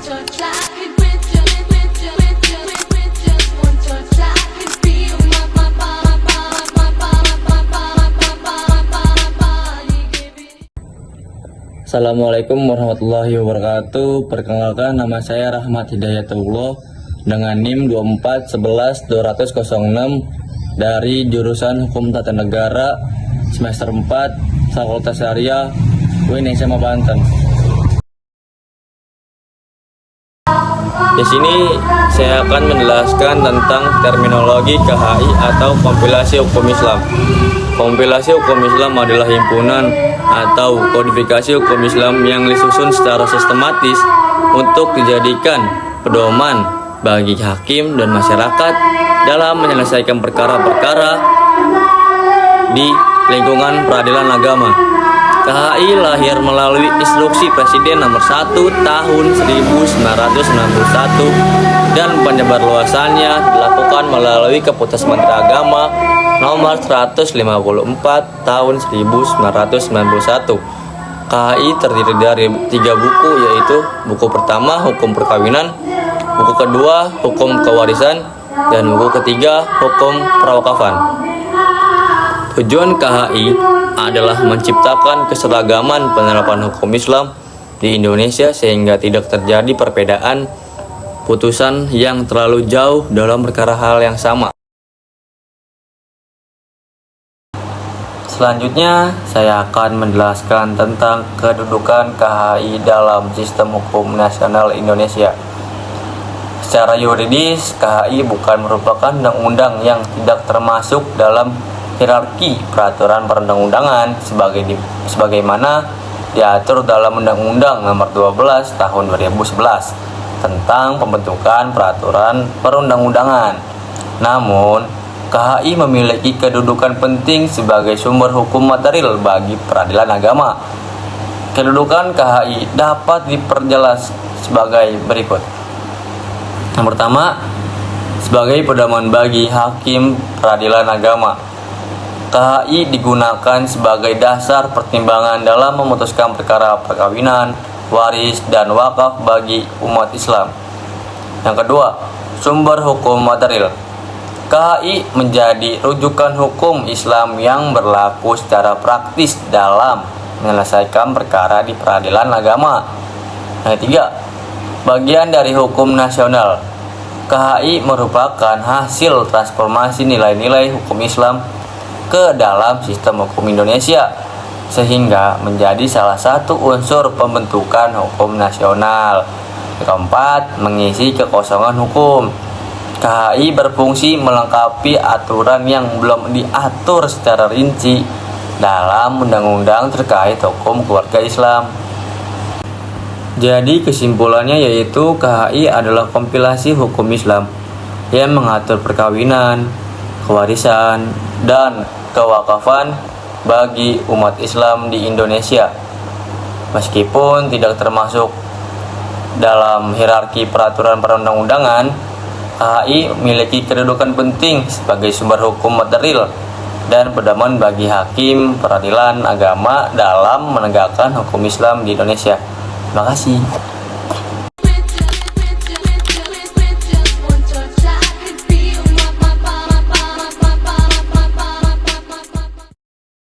touch, I could with just one touch, I could feel my body giving. Assalamualaikum warahmatullahi wabarakatuh. Perkenalkan, nama saya Rahmat Hidayatullah dengan NIM 2411206 dari jurusan Hukum Tata Negara semester 4 Fakultas Syariah UIN SMA Banten. Di sini saya akan menjelaskan tentang terminologi KHI atau Kompilasi Hukum Islam. Kompilasi Hukum Islam adalah himpunan atau kodifikasi hukum Islam yang disusun secara sistematis untuk dijadikan pedoman bagi hakim dan masyarakat dalam menyelesaikan perkara-perkara di lingkungan peradilan agama. KHI lahir melalui Instruksi Presiden nomor 1 tahun 1991 dan penyebarluasannya dilakukan melalui Keputusan Menteri Agama nomor 154 tahun 1991. KHI terdiri dari 3 buku, yaitu buku pertama Hukum Perkawinan, buku kedua Hukum Kewarisan, dan buku ketiga Hukum Perwakafan. Tujuan KHI adalah menciptakan keseragaman penerapan hukum Islam di Indonesia sehingga tidak terjadi perbedaan putusan yang terlalu jauh dalam perkara hal yang sama. Selanjutnya, saya akan menjelaskan tentang kedudukan KHI dalam sistem hukum nasional Indonesia. Secara yuridis, KHI bukan merupakan undang-undang yang tidak termasuk dalam hierarki peraturan perundang-undangan sebagaimana diatur dalam Undang-Undang Nomor 12 Tahun 2011 tentang pembentukan peraturan perundang-undangan. Namun, KHI memiliki kedudukan penting sebagai sumber hukum material bagi peradilan agama. Kedudukan KHI dapat diperjelas sebagai berikut. Yang pertama, sebagai pedoman bagi hakim peradilan agama. KHI digunakan sebagai dasar pertimbangan dalam memutuskan perkara perkawinan, waris, dan wakaf bagi umat Islam. Yang kedua, sumber hukum material. KHI menjadi rujukan hukum Islam yang berlaku secara praktis dalam menyelesaikan perkara di peradilan agama. Yang ketiga, bagian dari hukum nasional. KHI merupakan hasil transformasi nilai-nilai hukum Islam ke dalam sistem hukum Indonesia sehingga menjadi salah satu unsur pembentukan hukum nasional. Yang keempat, mengisi kekosongan hukum. KHI berfungsi melengkapi aturan yang belum diatur secara rinci dalam undang-undang terkait hukum keluarga Islam. Jadi kesimpulannya yaitu KHI adalah kompilasi hukum Islam yang mengatur perkawinan, kewarisan, dan kewakafan bagi umat Islam di Indonesia. Meskipun tidak termasuk dalam hierarki peraturan perundang-undangan, KHI memiliki kedudukan penting sebagai sumber hukum material dan pedoman bagi hakim peradilan agama dalam menegakkan hukum Islam di Indonesia. Terima kasih.